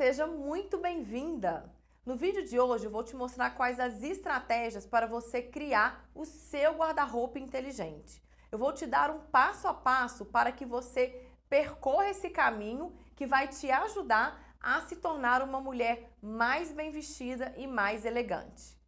seja muito bem-vinda! No vídeo de hoje eu vou te mostrar quais as estratégias para você criar o seu guarda-roupa inteligente. Eu vou te dar um passo a passo para que você percorra esse caminho que vai te ajudar a se tornar uma mulher mais bem vestida e mais elegante.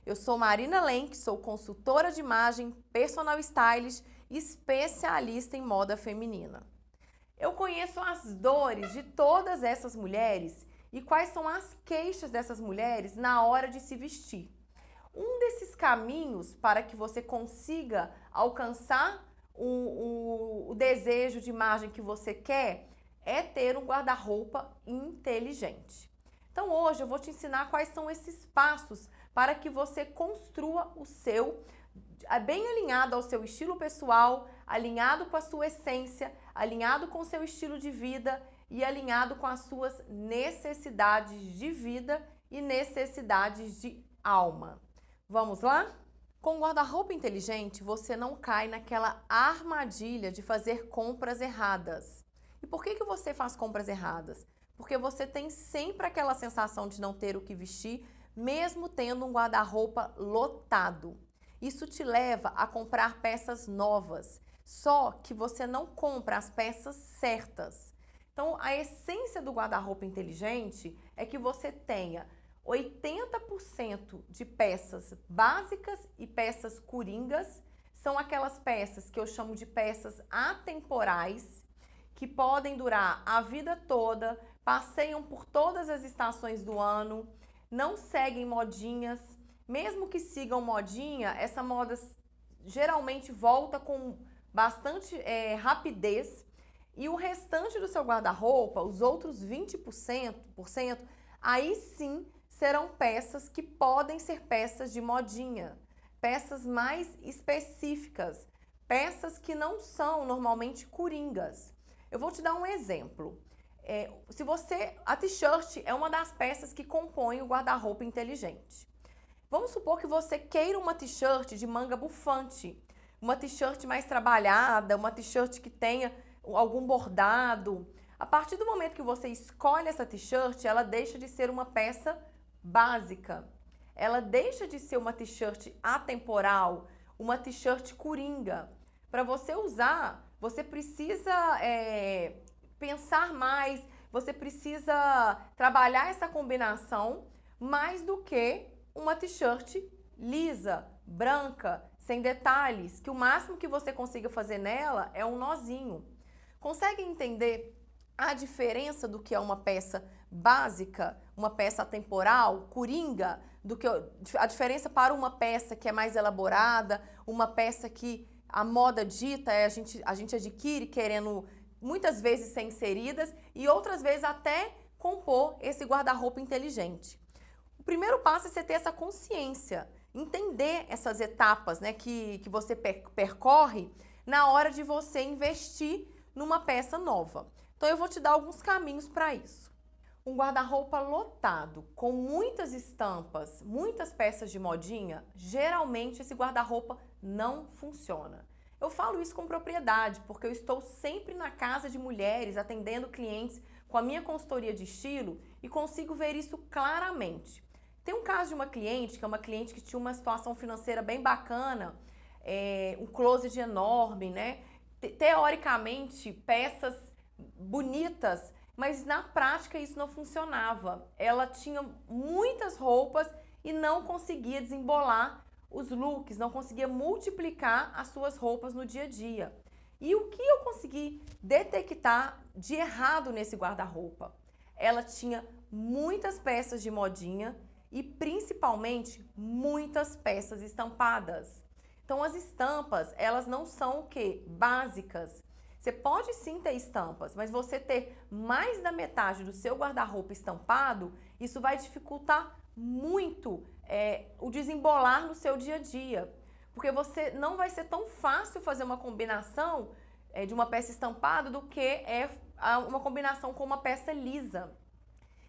Eu sou Marina Lenk, sou consultora de imagem, personal stylist e especialista em moda feminina. Eu conheço as dores de todas essas mulheres e quais são as queixas dessas mulheres na hora de se vestir. Um desses caminhos para que você consiga alcançar o desejo de imagem que você quer é ter um guarda-roupa inteligente. Então hoje eu vou te ensinar quais são esses passos para que você construa o seu, bem alinhado ao seu estilo pessoal, alinhado com a sua essência, alinhado com o seu estilo de vida e alinhado com as suas necessidades de vida e necessidades de alma. Vamos lá? Com o guarda-roupa inteligente, você não cai naquela armadilha de fazer compras erradas. E por que você faz compras erradas? Porque você tem sempre aquela sensação de não ter o que vestir, mesmo tendo um guarda-roupa lotado. Isso te leva a comprar peças novas, só que você não compra as peças certas. Então, a essência do guarda-roupa inteligente é que você tenha 80% de peças básicas e peças coringas. São aquelas peças que eu chamo de peças atemporais, que podem durar a vida toda, passeiam por todas as estações do ano, não seguem modinhas. Mesmo que sigam modinha, essa moda geralmente volta com bastante rapidez. E o restante do seu guarda-roupa, os outros 20%, aí sim serão peças que podem ser peças de modinha, peças mais específicas, peças que não são normalmente coringas. Eu vou te dar um exemplo. A t-shirt é uma das peças que compõem o guarda-roupa inteligente. Vamos supor que você queira uma t-shirt de manga bufante, uma t-shirt mais trabalhada, uma t-shirt que tenha algum bordado. A partir do momento que você escolhe essa t-shirt, ela deixa de ser uma peça básica. Ela deixa de ser uma t-shirt atemporal, uma t-shirt coringa. Para você usar, você precisa pensar mais, você precisa trabalhar essa combinação mais do que uma t-shirt lisa, branca, sem detalhes, que o máximo que você consiga fazer nela é um nozinho. Consegue entender a diferença do que é uma peça básica, uma peça atemporal, coringa, do que a diferença para uma peça que é mais elaborada, uma peça que a moda dita, a gente adquire querendo muitas vezes ser inseridas e outras vezes até compor esse guarda-roupa inteligente. O primeiro passo é você ter essa consciência, entender essas etapas, né, que você percorre na hora de você investir numa peça nova. Então eu vou te dar alguns caminhos para isso. Um guarda-roupa lotado, com muitas estampas, muitas peças de modinha, geralmente esse guarda-roupa não funciona. Eu falo isso com propriedade, porque eu estou sempre na casa de mulheres, atendendo clientes com a minha consultoria de estilo e consigo ver isso claramente. Tem um caso de uma cliente, que é uma cliente que tinha uma situação financeira bem bacana, um closet enorme, né? Teoricamente, peças bonitas, mas na prática isso não funcionava. Ela tinha muitas roupas e não conseguia desembolar os looks, não conseguia multiplicar as suas roupas no dia a dia. E o que eu consegui detectar de errado nesse guarda-roupa? Ela tinha muitas peças de modinha e principalmente muitas peças estampadas. Então as estampas, elas não são o quê? Básicas. Você pode sim ter estampas, mas você ter mais da metade do seu guarda-roupa estampado, isso vai dificultar muito o desembolar no seu dia a dia. Porque você não vai ser tão fácil fazer uma combinação de uma peça estampada do que uma combinação com uma peça lisa.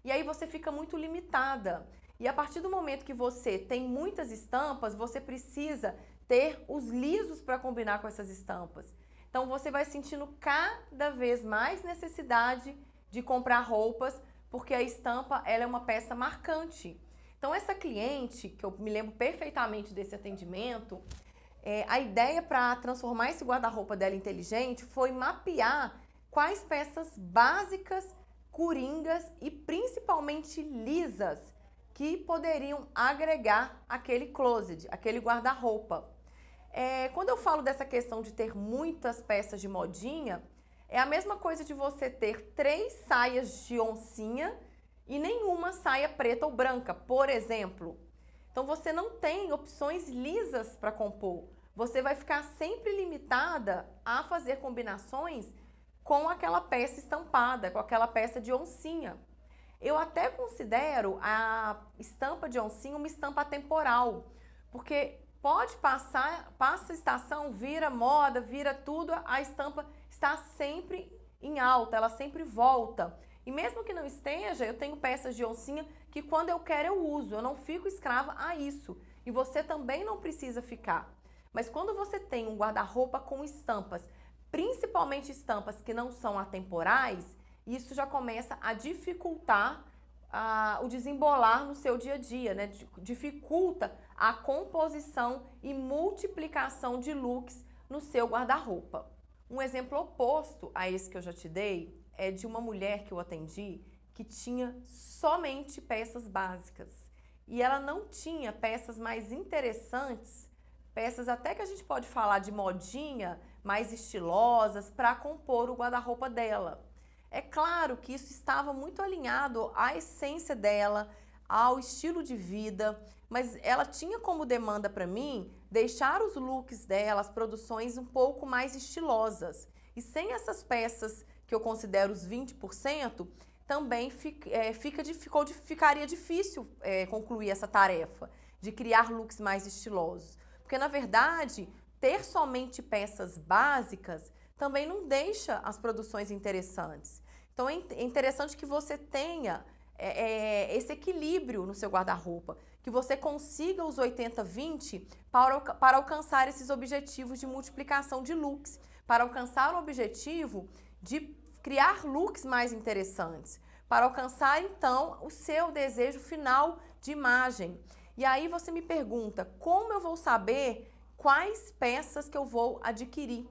E aí você fica muito limitada. E a partir do momento que você tem muitas estampas, você precisa ter os lisos para combinar com essas estampas. Então você vai sentindo cada vez mais necessidade de comprar roupas porque a estampa ela é uma peça marcante. Então essa cliente, que eu me lembro perfeitamente desse atendimento, a ideia para transformar esse guarda-roupa dela inteligente foi mapear quais peças básicas, coringas e principalmente lisas que poderiam agregar aquele closet, aquele guarda-roupa. Quando eu falo dessa questão de ter muitas peças de modinha, é a mesma coisa de você ter 3 saias de oncinha e nenhuma saia preta ou branca, por exemplo. Então você não tem opções lisas para compor. Você vai ficar sempre limitada a fazer combinações com aquela peça estampada, com aquela peça de oncinha. Eu até considero a estampa de oncinha uma estampa atemporal, porque pode passar, passa a estação, vira moda, vira tudo, a estampa está sempre em alta, ela sempre volta. E mesmo que não esteja, eu tenho peças de oncinha que quando eu quero eu uso, eu não fico escrava a isso. E você também não precisa ficar. Mas quando você tem um guarda-roupa com estampas, principalmente estampas que não são atemporais, isso já começa a dificultar o desembolar no seu dia a dia, né? Dificulta a composição e multiplicação de looks no seu guarda-roupa. Um exemplo oposto a esse que eu já te dei é de uma mulher que eu atendi que tinha somente peças básicas. E ela não tinha peças mais interessantes, peças até que a gente pode falar de modinha, mais estilosas, para compor o guarda-roupa dela. É claro que isso estava muito alinhado à essência dela, ao estilo de vida, mas ela tinha como demanda para mim deixar os looks dela, as produções um pouco mais estilosas. E sem essas peças que eu considero os 20%, também ficaria difícil concluir essa tarefa de criar looks mais estilosos. Porque, na verdade, ter somente peças básicas também não deixa as produções interessantes. Então, é interessante que você tenha esse equilíbrio no seu guarda-roupa, que você consiga os 80-20 para alcançar esses objetivos de multiplicação de looks, para alcançar o objetivo de criar looks mais interessantes, para alcançar, então, o seu desejo final de imagem. E aí você me pergunta, como eu vou saber quais peças que eu vou adquirir?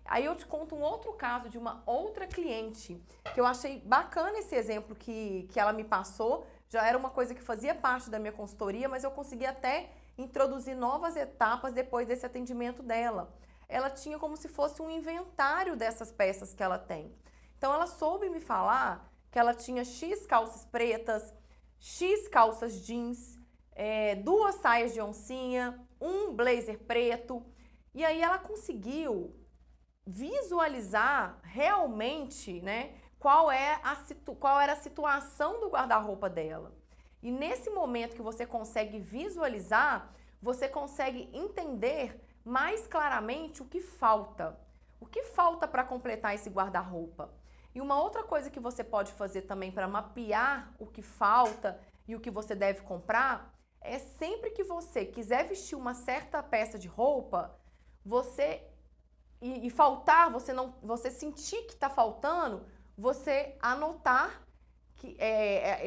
Aí eu te conto um outro caso de uma outra cliente, que eu achei bacana esse exemplo que ela me passou. Já era uma coisa que fazia parte da minha consultoria, mas eu consegui até introduzir novas etapas depois desse atendimento dela. Ela tinha como se fosse um inventário dessas peças que ela tem. Então ela soube me falar que ela tinha X calças pretas, X calças jeans, 2 saias de oncinha, um blazer preto. E aí ela conseguiu visualizar realmente, né, qual era a situação do guarda-roupa dela. E nesse momento que você consegue visualizar, você consegue entender mais claramente o que falta. O que falta para completar esse guarda-roupa? E uma outra coisa que você pode fazer também para mapear o que falta e o que você deve comprar é sempre que você quiser vestir uma certa peça de roupa, faltar, você sentir que está faltando, você anotar,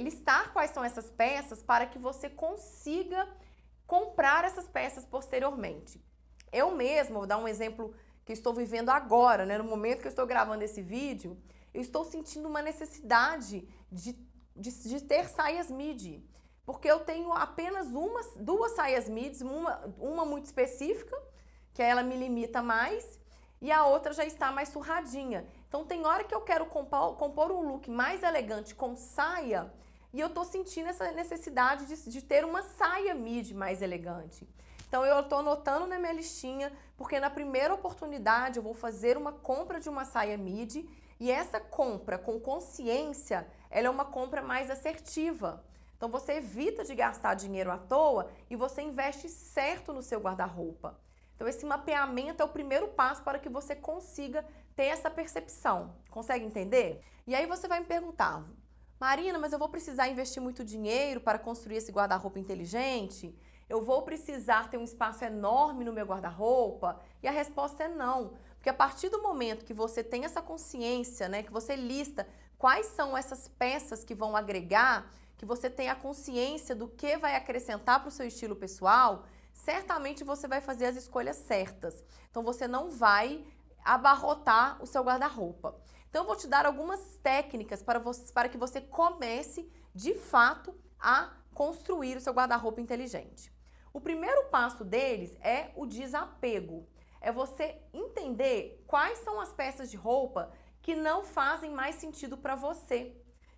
listar quais são essas peças para que você consiga comprar essas peças posteriormente. Eu mesma, vou dar um exemplo que eu estou vivendo agora, né? No momento que eu estou gravando esse vídeo, eu estou sentindo uma necessidade de ter saias midi, porque eu tenho apenas 2 saias midis, uma muito específica, que ela me limita mais, e a outra já está mais surradinha. Então tem hora que eu quero compor um look mais elegante com saia, e eu tô sentindo essa necessidade de ter uma saia midi mais elegante. Então eu tô anotando na minha listinha, porque na primeira oportunidade eu vou fazer uma compra de uma saia midi, e essa compra com consciência, ela é uma compra mais assertiva. Então você evita de gastar dinheiro à toa e você investe certo no seu guarda-roupa. Então esse mapeamento é o primeiro passo para que você consiga ter essa percepção. Consegue entender? E aí você vai me perguntar, Marina, mas eu vou precisar investir muito dinheiro para construir esse guarda-roupa inteligente? Eu vou precisar ter um espaço enorme no meu guarda-roupa? E a resposta é não. Porque a partir do momento que você tem essa consciência, né, que você lista quais são essas peças que vão agregar, que você tenha consciência do que vai acrescentar para o seu estilo pessoal, certamente você vai fazer as escolhas certas. Então você não vai abarrotar o seu guarda-roupa. Então eu vou te dar algumas técnicas para que você comece de fato a construir o seu guarda-roupa inteligente. O primeiro passo deles é o desapego. É você entender quais são as peças de roupa que não fazem mais sentido para você,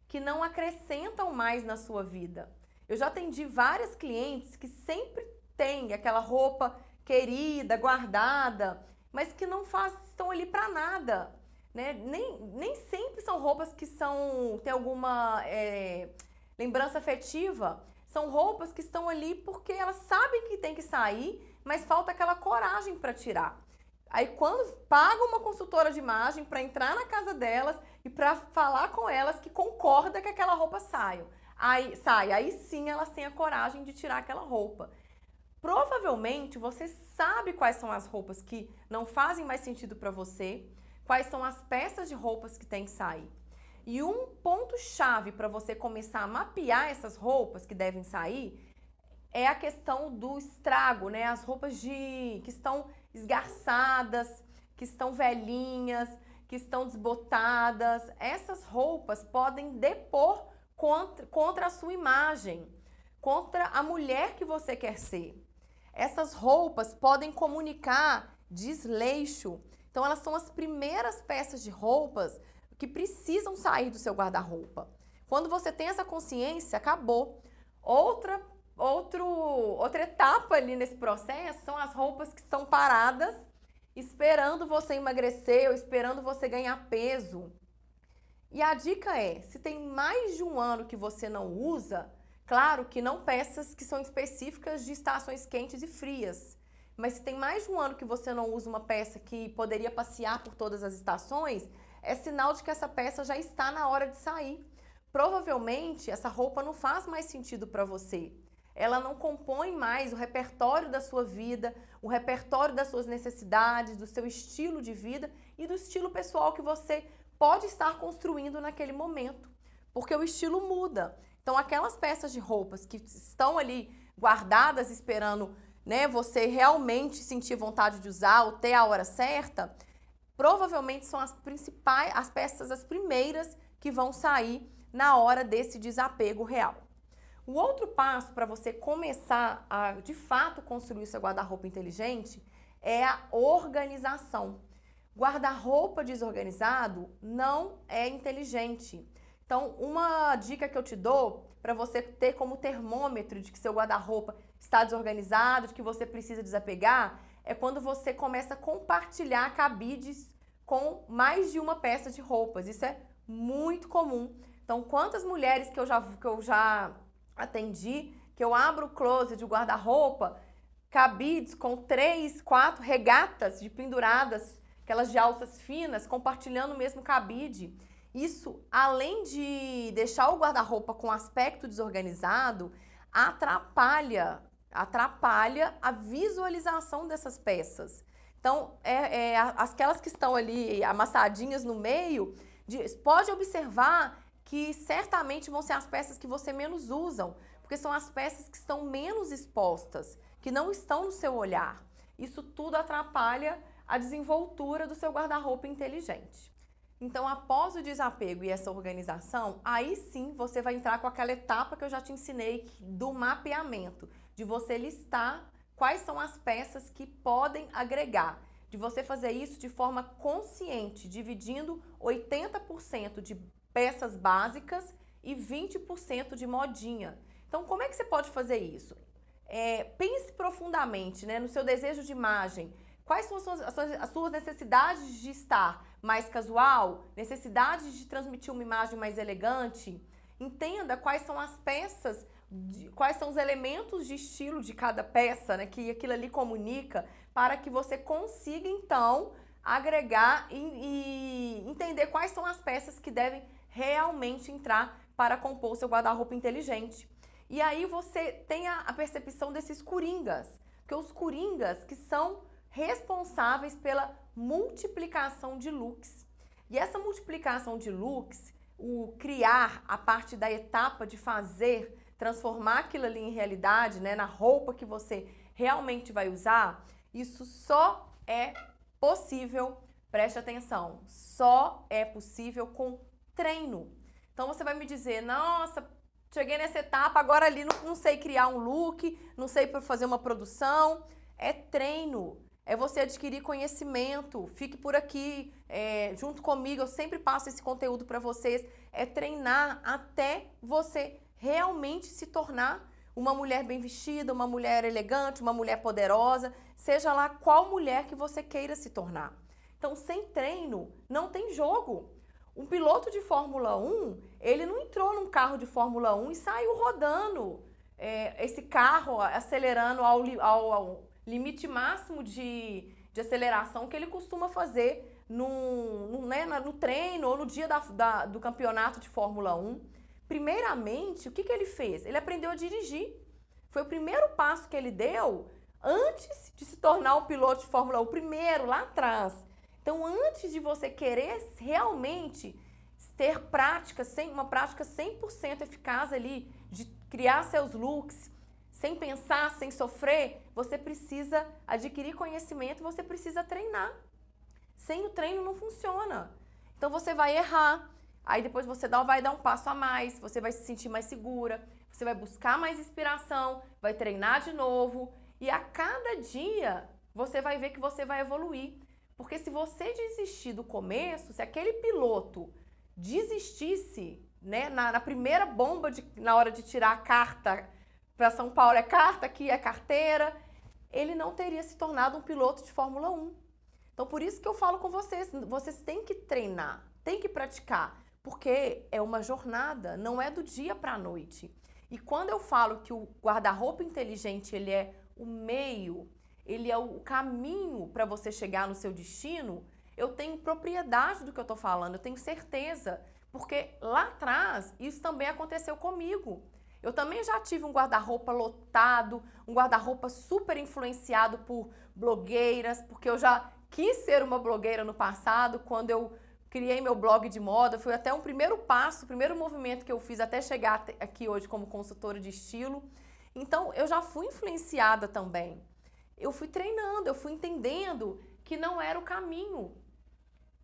que não acrescentam mais na sua vida. Eu já atendi várias clientes que sempre têm aquela roupa querida, guardada, mas que não estão ali para nada, né? Nem sempre são roupas que têm alguma lembrança afetiva. São roupas que estão ali porque elas sabem que tem que sair, mas falta aquela coragem para tirar. Aí quando paga uma consultora de imagem para entrar na casa delas e para falar com elas que concorda que aquela roupa saia. Aí sim elas têm a coragem de tirar aquela roupa. Provavelmente você sabe quais são as roupas que não fazem mais sentido para você, quais são as peças de roupas que tem que sair. E um ponto-chave para você começar a mapear essas roupas que devem sair é a questão do estrago, né? As roupas que estão esgarçadas, que estão velhinhas, que estão desbotadas. Essas roupas podem depor contra a sua imagem, contra a mulher que você quer ser. Essas roupas podem comunicar desleixo. Então, elas são as primeiras peças de roupas que precisam sair do seu guarda-roupa. Quando você tem essa consciência, acabou. Outra etapa ali nesse processo são as roupas que estão paradas, esperando você emagrecer ou esperando você ganhar peso. E a dica é, se tem mais de um ano que você não usa, claro que não peças que são específicas de estações quentes e frias, mas se tem mais de um ano que você não usa uma peça que poderia passear por todas as estações, é sinal de que essa peça já está na hora de sair. Provavelmente essa roupa não faz mais sentido para você. Ela não compõe mais o repertório da sua vida, o repertório das suas necessidades, do seu estilo de vida e do estilo pessoal que você pode estar construindo naquele momento, porque o estilo muda. Então aquelas peças de roupas que estão ali guardadas esperando, né, você realmente sentir vontade de usar ou ter a hora certa, provavelmente são as peças, as primeiras que vão sair na hora desse desapego real. O outro passo para você começar a, de fato, construir o seu guarda-roupa inteligente é a organização. Guarda-roupa desorganizado não é inteligente. Então, uma dica que eu te dou para você ter como termômetro de que seu guarda-roupa está desorganizado, de que você precisa desapegar, é quando você começa a compartilhar cabides com mais de uma peça de roupas. Isso é muito comum. Então, quantas mulheres que eu já atendi, que eu abro o closet de guarda-roupa, cabides com 3, 4 regatas de penduradas, aquelas de alças finas, compartilhando o mesmo cabide. Isso, além de deixar o guarda-roupa com aspecto desorganizado, atrapalha a visualização dessas peças. Então, aquelas que estão ali amassadinhas no meio, pode observar que certamente vão ser as peças que você menos usam, porque são as peças que estão menos expostas, que não estão no seu olhar. Isso tudo atrapalha a desenvoltura do seu guarda-roupa inteligente. Então, após o desapego e essa organização, aí sim você vai entrar com aquela etapa que eu já te ensinei do mapeamento, de você listar quais são as peças que podem agregar, de você fazer isso de forma consciente, dividindo 80% de peças básicas e 20% de modinha. Então, como é que você pode fazer isso? Pense profundamente, né, no seu desejo de imagem. Quais são as suas necessidades de estar mais casual, necessidades de transmitir uma imagem mais elegante? Entenda quais são as peças, quais são os elementos de estilo de cada peça, né, que aquilo ali comunica, para que você consiga, então, agregar e entender quais são as peças que devem realmente entrar para compor o seu guarda-roupa inteligente. E aí você tem a percepção desses coringas, porque os coringas que são responsáveis pela multiplicação de looks. E essa multiplicação de looks, o criar, a parte da etapa de fazer, transformar aquilo ali em realidade, né, na roupa que você realmente vai usar, isso só é possível, preste atenção, só é possível com treino. Então você vai me dizer, nossa, cheguei nessa etapa, agora ali não sei criar um look, não sei fazer uma produção. É treino, é você adquirir conhecimento. Fique por aqui junto comigo, eu sempre passo esse conteúdo para vocês. É treinar até você realmente se tornar uma mulher bem vestida, uma mulher elegante, uma mulher poderosa, seja lá qual mulher que você queira se tornar. Então, sem treino, não tem jogo. Um piloto de Fórmula 1, ele não entrou num carro de Fórmula 1 e saiu rodando esse carro, acelerando ao limite máximo de aceleração que ele costuma fazer no treino ou no dia do campeonato de Fórmula 1. Primeiramente, o que ele fez? Ele aprendeu a dirigir. Foi o primeiro passo que ele deu antes de se tornar um piloto de Fórmula 1, o primeiro, lá atrás. Então, antes de você querer realmente ter uma prática 100% eficaz ali, de criar seus looks, sem pensar, sem sofrer, você precisa adquirir conhecimento, você precisa treinar. Sem o treino não funciona. Então, você vai errar, aí depois você vai dar um passo a mais, você vai se sentir mais segura, você vai buscar mais inspiração, vai treinar de novo e a cada dia você vai ver que você vai evoluir. Porque se você desistir do começo, se aquele piloto desistisse, né, na primeira bomba, na hora de tirar a carta para São Paulo, é carta, aqui é carteira, ele não teria se tornado um piloto de Fórmula 1. Então, por isso que eu falo com vocês têm que treinar, têm que praticar, porque é uma jornada, não é do dia para a noite. E quando eu falo que o guarda-roupa inteligente, ele é o meio, ele é o caminho para você chegar no seu destino, eu tenho propriedade do que eu estou falando, eu tenho certeza, porque lá atrás isso também aconteceu comigo. Eu também já tive um guarda-roupa lotado, um guarda-roupa super influenciado por blogueiras, porque eu já quis ser uma blogueira no passado, quando eu criei meu blog de moda, foi até um primeiro passo, o primeiro movimento que eu fiz até chegar aqui hoje como consultora de estilo. Então, eu já fui influenciada também. Eu fui treinando, eu fui entendendo que não era o caminho.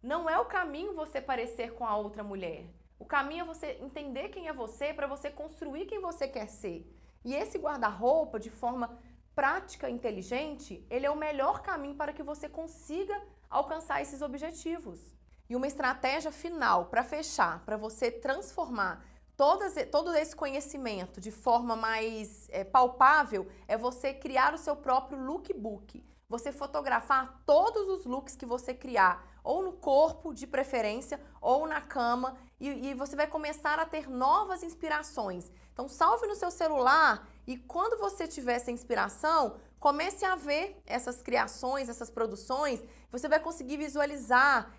Não é o caminho você parecer com a outra mulher. O caminho é você entender quem é você para você construir quem você quer ser. E esse guarda-roupa, de forma prática e inteligente, ele é o melhor caminho para que você consiga alcançar esses objetivos. E uma estratégia final para fechar, para você transformar todo esse conhecimento de forma mais palpável, é você criar o seu próprio lookbook. Você fotografar todos os looks que você criar, ou no corpo, de preferência, ou na cama, e você vai começar a ter novas inspirações. Então, salve no seu celular e quando você tiver essa inspiração, comece a ver essas criações, essas produções, você vai conseguir visualizar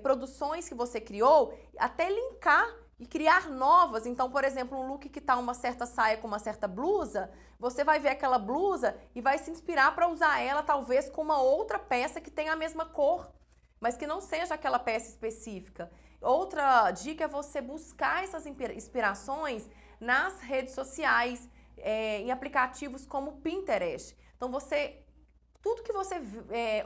produções que você criou, até linkar e criar novas. Então, por exemplo, um look que tá uma certa saia com uma certa blusa, você vai ver aquela blusa e vai se inspirar para usar ela talvez com uma outra peça que tenha a mesma cor, mas que não seja aquela peça específica. Outra dica é você buscar essas inspirações nas redes sociais, em aplicativos como Pinterest. Então, tudo que você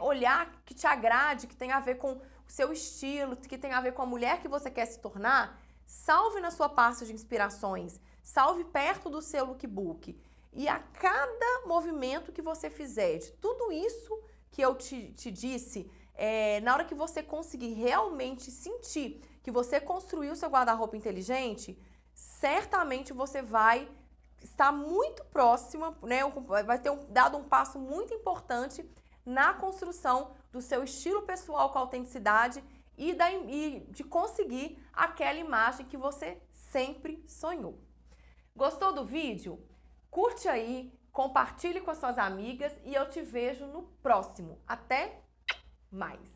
olhar que te agrade, que tem a ver com o seu estilo, que tem a ver com a mulher que você quer se tornar, salve na sua pasta de inspirações, salve perto do seu lookbook. E a cada movimento que você fizer, de tudo isso que eu te disse, na hora que você conseguir realmente sentir que você construiu seu guarda-roupa inteligente, certamente você vai estar muito próxima, né? Vai ter dado um passo muito importante na construção do seu estilo pessoal com autenticidade e de conseguir aquela imagem que você sempre sonhou. Gostou do vídeo? Curte aí, compartilhe com as suas amigas e eu te vejo no próximo. Até mais!